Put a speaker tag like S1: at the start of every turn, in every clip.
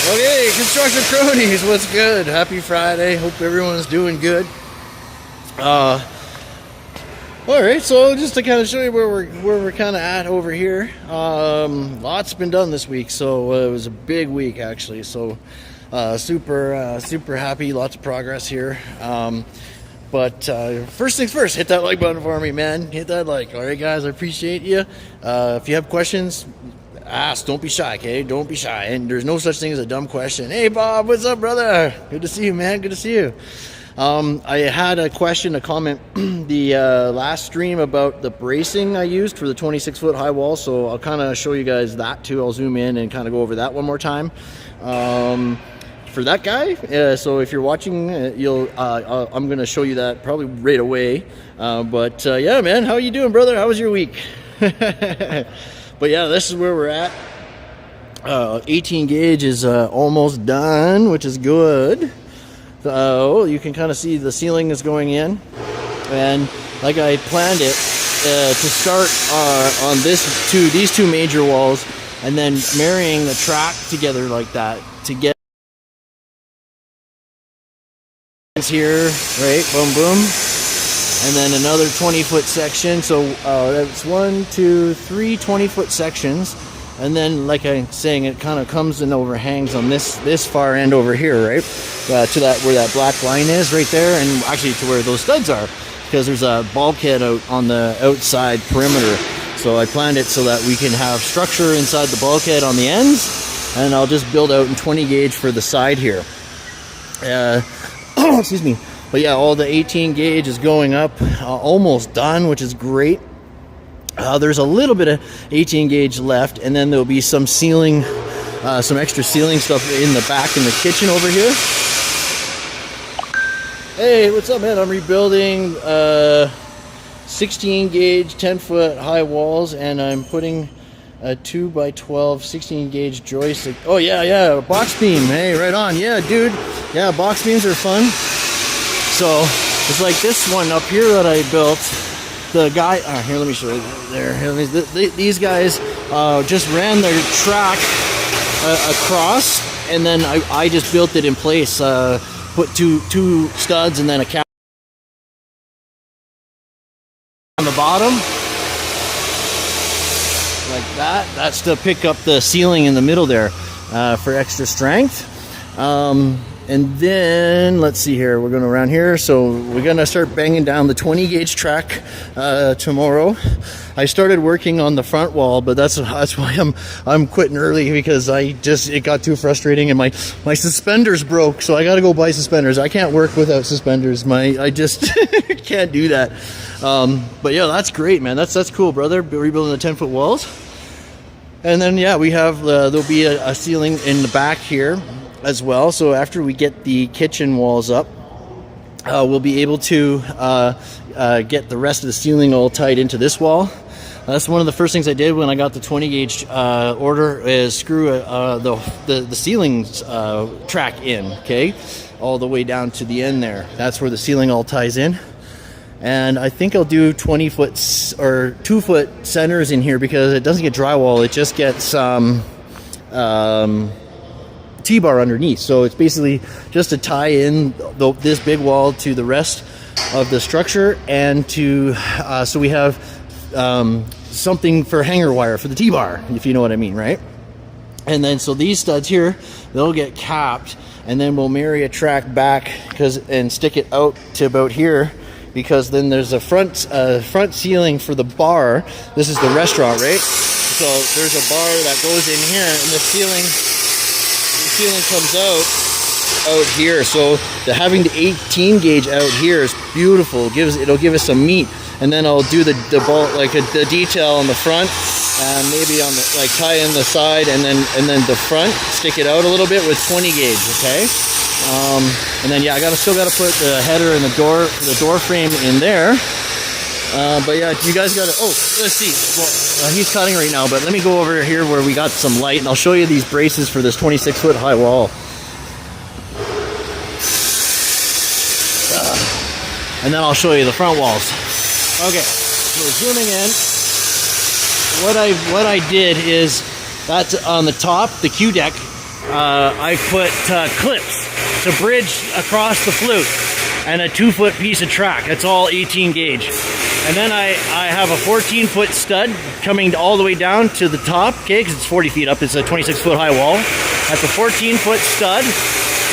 S1: Okay, Construction Kronies, what's good? Happy Friday. Hope everyone's doing good. All right, so just to kind of show you where we're kind of at over here. Lots been done this week, so it was a big week actually. So super happy. Lots of progress here. But first things first, hit that like button for me, man. Hit that like. All right, guys, I appreciate you. If you have questions, ask. Don't be shy, okay? Don't be shy. And there's no such thing as a dumb question. Hey, Bob, what's up, brother? Good to see you, man. Good to see you. I had a comment, the last stream about the bracing I used for the 26-foot high wall. So I'll kind of show you guys that too. I'll zoom in and kind of go over that one more time. For that guy, so if you're watching, I'm going to show you that probably right away. Yeah, man, how you doing, brother? How was your week? But yeah, this is where we're at. 18 gauge is almost done, which is good. You can kind of see the ceiling is going in, and like I planned it to start on these two major walls, and then marrying the track together like that to get here, right? Boom, boom. And then another 20-foot section. So that's 1, 2, 3 20-foot sections. And then, like I'm saying, it kind of comes and overhangs on this far end over here, right? To that where that black line is, right there, and actually to where those studs are, because there's a bulkhead out on the outside perimeter. So I planned it so that we can have structure inside the bulkhead on the ends, and I'll just build out in 20 gauge for the side here. Excuse me. But yeah, all the 18 gauge is going up, almost done, which is great. There's a little bit of 18 gauge left, and then there'll be some ceiling, some extra ceiling stuff in the back in the kitchen over here. Hey, what's up, man? I'm rebuilding 16 gauge 10-foot high walls, and I'm putting a 2x12 16 gauge joist. Oh yeah, box beam. Hey, right on. Yeah, dude. Yeah, box beams are fun. So it's like this one up here that I built. The guy, here, let me show you there. These guys just ran their track across, and then I just built it in place. Put two studs and then a cap on the bottom, like that. That's to pick up the ceiling in the middle there for extra strength. And then, let's see here, we're going around here, so we're going to start banging down the 20 gauge track tomorrow. I started working on the front wall, but that's why I'm quitting early, because it got too frustrating, and my suspenders broke, so I got to go buy suspenders. I can't work without suspenders. I just can't do that. But yeah, that's great, man. That's cool, brother. Rebuilding the 10-foot walls. And then, yeah, we have, there'll be a ceiling in the back here as well. So after we get the kitchen walls up, we'll be able to get the rest of the ceiling all tied into this wall. That's one of the first things I did when I got the 20 gauge order, is screw the ceiling track in, okay, all the way down to the end there. That's where the ceiling all ties in. And I think I'll do 20-foot or 2-foot centers in here, because it doesn't get drywall, it just gets T-bar underneath. So it's basically just to tie in this big wall to the rest of the structure, and to so we have something for hanger wire for the T-bar, if you know what I mean, right? And then so these studs here, they'll get capped, and then we'll marry a track back and stick it out to about here, because then there's a front ceiling for the bar. This is the restaurant, right? So there's a bar that goes in here, and the ceiling comes out here. So having the 18 gauge out here is beautiful. It'll give us some meat. And then I'll do the detail on the front, and maybe on the tie in the side, and then the front, stick it out a little bit with 20 gauge. Okay. And then yeah, still gotta put the header and the door frame in there. But yeah, you guys gotta, let's see. Well, he's cutting right now, but let me go over here where we got some light, and I'll show you these braces for this 26-foot high wall. And then I'll show you the front walls. Okay, so zooming in, what I did is, that's on the top, the Q deck, I put clips to bridge across the flute, and a 2-foot piece of track. It's all 18 gauge. And then I have a 14-foot stud coming all the way down to the top, okay, because it's 40 feet up. It's a 26-foot high wall. That's a 14-foot stud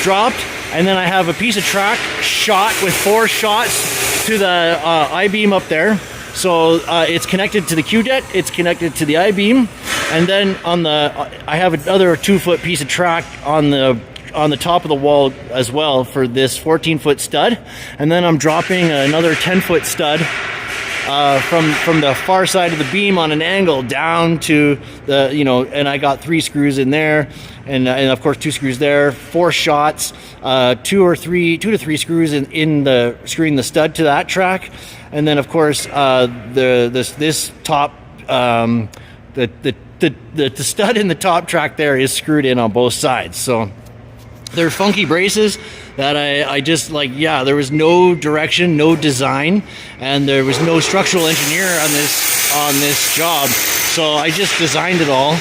S1: dropped, and then I have a piece of track shot with 4 shots to the I-beam up there. So it's connected to the Q-det, it's connected to the I-beam, and then I have another 2-foot piece of track on the top of the wall as well for this 14-foot stud, and then I'm dropping another 10-foot stud from the far side of the beam on an angle down to the, and I got 3 screws in there, and of course 2 screws there, 4 shots, 2 to 3 screws in the screwing the stud to that track, and then of course this top the stud in the top track there is screwed in on both sides. So they're funky braces that I just there was no direction, no design, and there was no structural engineer on this job. So I just designed it all,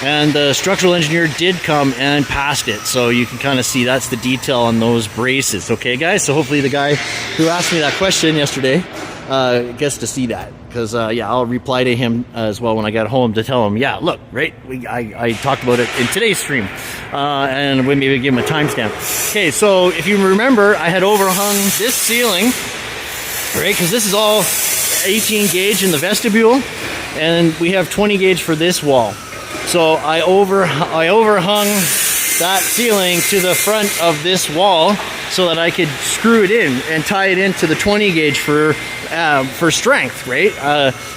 S1: and the structural engineer did come and passed it. So you can kind of see that's the detail on those braces. Okay, guys. So hopefully the guy who asked me that question yesterday gets to see that, because I'll reply to him as well when I get home to tell him, look, right, I talked about it in today's stream, and we maybe give him a timestamp. Okay, so if you remember, I had overhung this ceiling, right, because this is all 18 gauge in the vestibule, and we have 20 gauge for this wall. So I overhung that ceiling to the front of this wall so that I could screw it in and tie it into the 20 gauge for strength, right?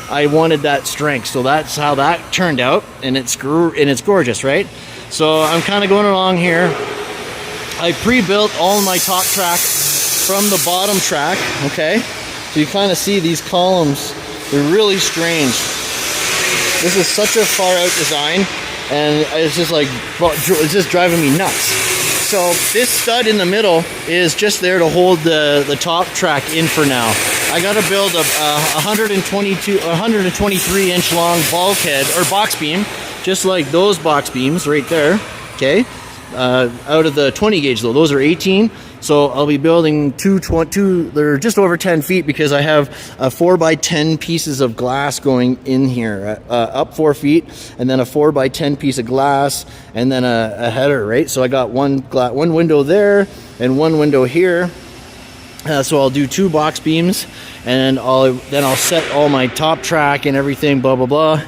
S1: I wanted that strength, so that's how that turned out, and it's gorgeous, right? So I'm kind of going along here. I pre-built all my top track from the bottom track, okay? So you kind of see these columns, they're really strange. This is such a far out design, and it's just driving me nuts. So this stud in the middle is just there to hold the top track in for now. I got to build a 123 inch long bulkhead or box beam, just like those box beams right there. Okay, out of the 20 gauge though, those are 18. So I'll be building two. They're just over 10 feet because I have 4x10 pieces of glass going in here, up 4 feet, and then a 4x10 piece of glass, and then a header, right? So I got one window there and one window here. So I'll do 2 box beams, and I'll set all my top track and everything, blah blah blah.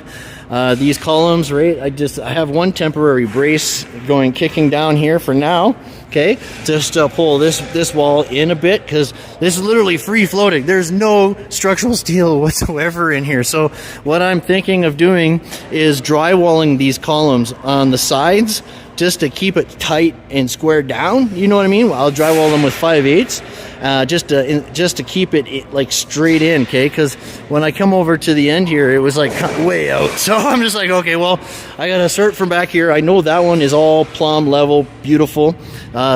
S1: These columns, right? I have one temporary brace kicking down here for now. Okay, just to pull this wall in a bit, because this is literally free floating. There's no structural steel whatsoever in here. So what I'm thinking of doing is drywalling these columns on the sides just to keep it tight and squared down. You know what I mean? I'll drywall them with 5/8, just to keep it like straight in. Okay, because when I come over to the end here, it was like way out. So I'm just like, okay, well, I gotta start from back here. I know that one is all plumb level, beautiful.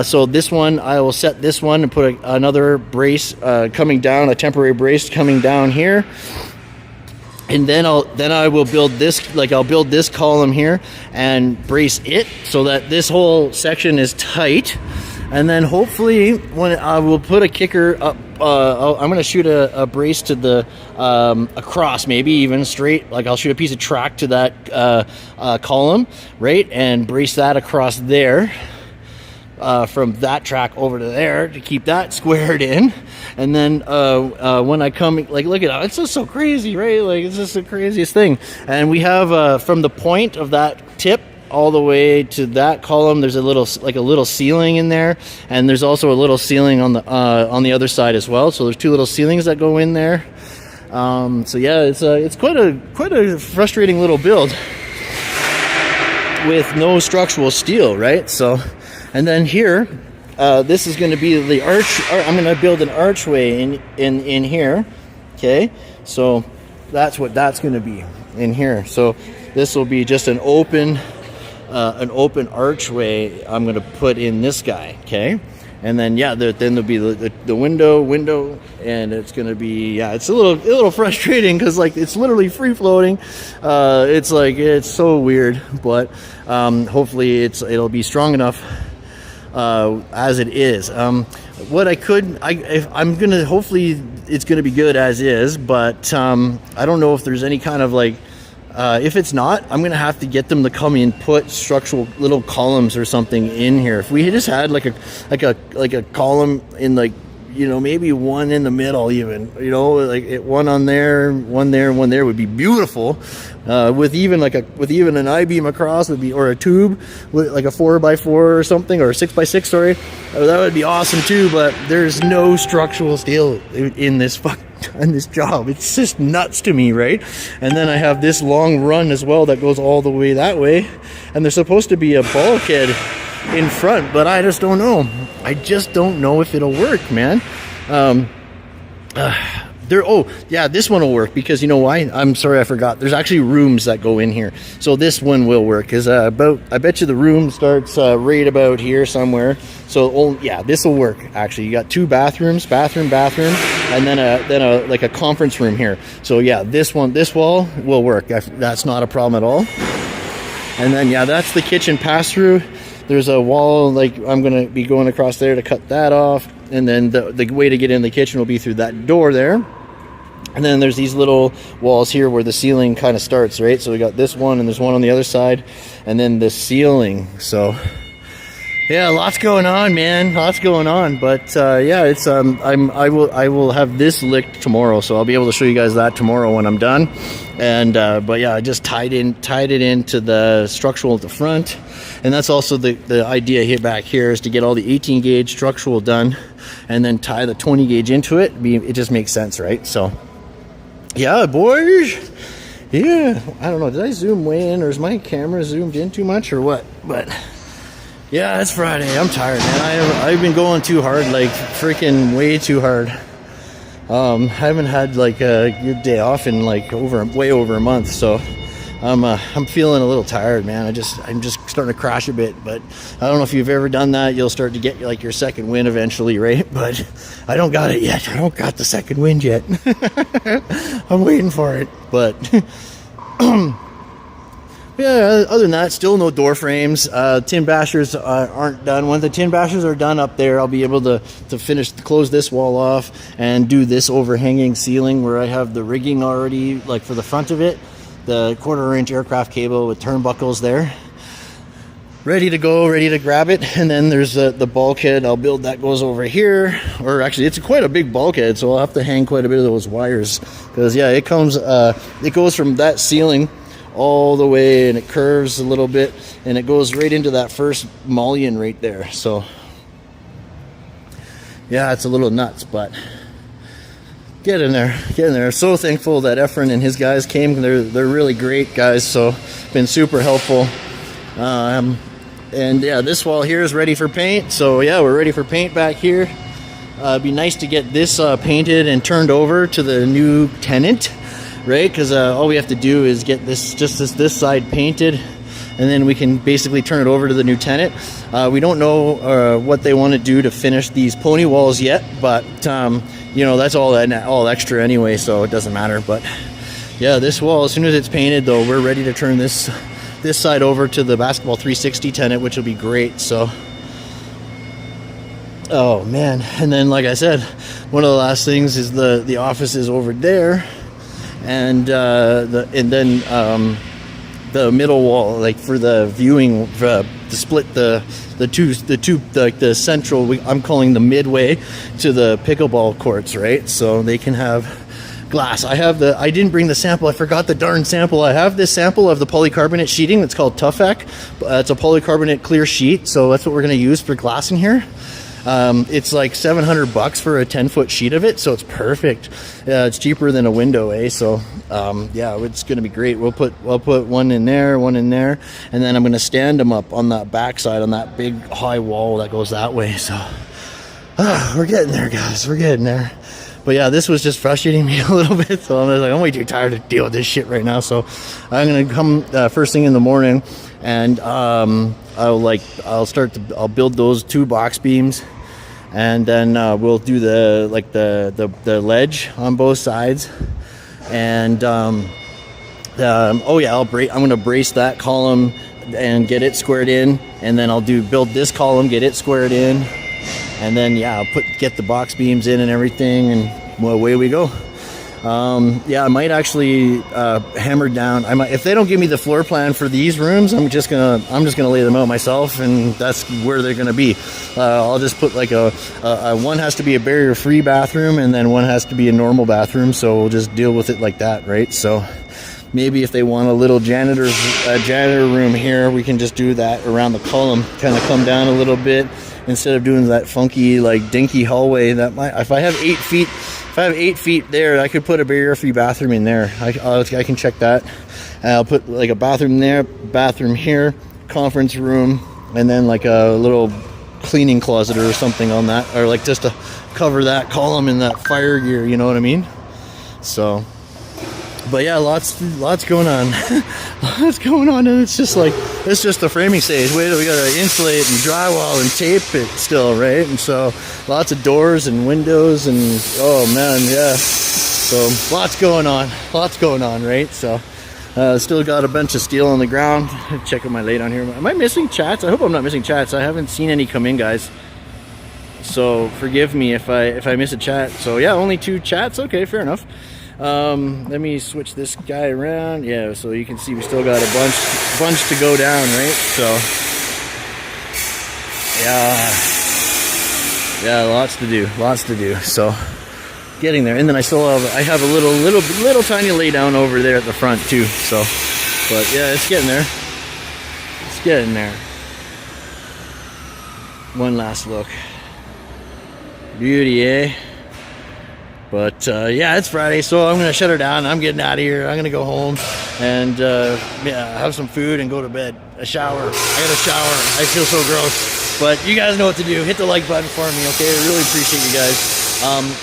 S1: So this one, I will set this one and put another brace coming down, a temporary brace coming down here. And then I will build this, I'll build this column here and brace it so that this whole section is tight. And then hopefully when I will put a kicker up, I'm going to shoot a brace to the across, maybe even straight. I'll shoot a piece of track to that column, right, and brace that across there. From that track over to there to keep that squared in, and then when I come, look at it, it's just so crazy, right? It's just the craziest thing. And we have from the point of that tip all the way to that column, there's a little ceiling in there, and there's also a little ceiling on the other side as well. So there's 2 little ceilings that go in there. So yeah, it's quite a frustrating little build with no structural steel, right? So. And then here, this is going to be the arch. I'm going to build an archway in here. Okay, so that's what that's going to be in here. So this will be just an open archway. I'm going to put in this guy. Okay, And then then there'll be the window, and it's gonna be it's a little frustrating because like it's literally free floating. It's so weird, but hopefully it'll be strong enough as it is. Hopefully it's gonna be good as is, but I don't know if there's any kind of like. If it's not, I'm gonna have to get them to come and put structural little columns or something in here. If we just had like a column in like, you know, maybe one in the middle, even, you know, like one on there, one there, one there would be beautiful. With even an I-beam across would be, or a tube with like a 4x4 or something, or a 6x6. Sorry, that would be awesome too. But there's no structural steel in this job. It's just nuts to me, right? And then I have this long run as well that goes all the way that way, and there's supposed to be a bulkhead in front, but I just don't know. I just don't know if it'll work, man. This one will work, because you know why? I'm sorry, I forgot. There's actually rooms that go in here, so this one will work. Because I bet you the room starts right about here somewhere. So this will work. Actually, you got 2 bathrooms, bathroom, and then a conference room here. So yeah, this wall will work. That's not a problem at all. And then that's the kitchen pass through. There's a wall, like I'm gonna be going across there to cut that off, and then the way to get in the kitchen will be through that door there. And then there's these little walls here where the ceiling kind of starts, right? So we got this one, and there's one on the other side, and then the ceiling. So yeah, lots going on, man. Lots going on. But it's I will have this licked tomorrow, so I'll be able to show you guys that tomorrow when I'm done. And I just tied it into the structural at the front, and that's also the idea here back here, is to get all the 18 gauge structural done, and then tie the 20 gauge into it. It just makes sense, right? So yeah, boys. Yeah, I don't know. Did I zoom way in, or is my camera zoomed in too much, or what? But yeah, it's Friday. I'm tired, man. I've been going too hard, like freaking way too hard. I haven't had like a good day off in like way over a month, so I'm feeling a little tired, man. I'm just starting to crash a bit, but I don't know if you've ever done that. You'll start to get like your second wind eventually, right? But I don't got it yet. I don't got the second wind yet. I'm waiting for it, but yeah, other than that, still no door frames. Tin bashers aren't done. When the tin bashers are done up there, I'll be able to close this wall off and do this overhanging ceiling where I have the rigging already, like for the front of it, the 1/4 inch aircraft cable with turnbuckles there, ready to go, ready to grab it. And then there's the bulkhead. I'll build that goes over here, or actually it's quite a big bulkhead, so I'll have to hang quite a bit of those wires, because yeah, it goes from that ceiling all the way, and it curves a little bit, and it goes right into that first mullion right there. So yeah, it's a little nuts, but get in there. So thankful that Efren and his guys came. They're really great guys, so been super helpful. And yeah, this wall here is ready for paint. So yeah, we're ready for paint back here. It'd be nice to get this painted and turned over to the new tenant, right? Because all we have to do is get this side painted, and then we can basically turn it over to the new tenant. We don't know what they want to do to finish these pony walls yet, but you know, that's all extra anyway, so it doesn't matter. But yeah, this wall, as soon as it's painted though, we're ready to turn this side over to the Basketball 360 tenant, which will be great. So oh man, and then like I said, one of the last things is the office is over there, and then the middle wall, like for the viewing, to split the central, I'm calling the midway to the pickleball courts, right? So they can have glass. I didn't bring the sample. I forgot the darn sample. I have this sample of the polycarbonate sheeting that's called Tuffec. It's a polycarbonate clear sheet, so that's what we're going to use for glass in here. It's like $700 for a 10-foot sheet of it, so it's perfect. It's cheaper than a window, so yeah, it's going to be great. We'll put one in there, and then I'm going to stand them up on that backside on that big high wall that goes that way. So we're getting there, guys. We're getting there. But yeah, this was just frustrating me a little bit, so I'm like, I'm way too tired to deal with this shit right now. So I'm gonna come first thing in the morning, and I'll build those 2 box beams, and then we'll do the ledge on both sides, and oh yeah, I'm gonna brace that column and get it squared in, and then I'll build this column, get it squared in, and then yeah, I'll get the box beams in and everything, and well, away we go. Yeah, I might actually hammer down. If they don't give me the floor plan for these rooms, I'm just gonna lay them out myself, and that's where they're gonna be. I'll just put like a one has to be a barrier-free bathroom, and then one has to be a normal bathroom. So we'll just deal with it like that, right? So maybe if they want a little janitor room here, we can just do that around the column, kind of come down a little bit instead of doing that funky like dinky hallway. That might, if I have 8 feet. If I have 8 feet there, I could put a barrier-free bathroom in there. I can check that. And I'll put like a bathroom there, bathroom here, conference room, and then like a little cleaning closet or something on that, or like just to cover that column in that fire gear. You know what I mean? So, but yeah, lots going on. Lots going on, and it's just the framing stage. Wait, we gotta insulate and drywall and tape it still, right? And so lots of doors and windows, and oh man, yeah. So lots going on, right? So still got a bunch of steel on the ground. Checking my lay down here. Am I missing chats? I hope I'm not missing chats. I haven't seen any come in, guys. So forgive me if I miss a chat. So yeah, only 2 chats. Okay, fair enough. Let me switch this guy around. Yeah, so you can see we still got a bunch to go down, right? So yeah, lots to do. So getting there, and then I have a little tiny lay down over there at the front too. So, but yeah, it's getting there. One last look. Beauty, eh? But yeah, it's Friday, so I'm gonna shut her down. I'm getting out of here. I'm gonna go home and yeah, have some food and go to bed. A shower. I got a shower. I feel so gross. But you guys know what to do. Hit the like button for me, okay? I really appreciate you guys.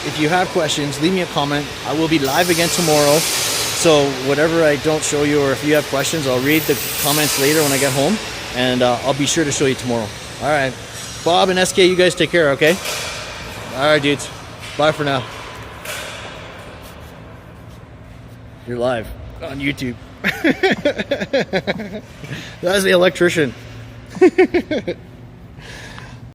S1: If you have questions, leave me a comment. I will be live again tomorrow. So whatever I don't show you, or if you have questions, I'll read the comments later when I get home, and I'll be sure to show you tomorrow. All right, Bob and SK, you guys take care, okay? All right, dudes. Bye for now. You're live on YouTube. That's the electrician.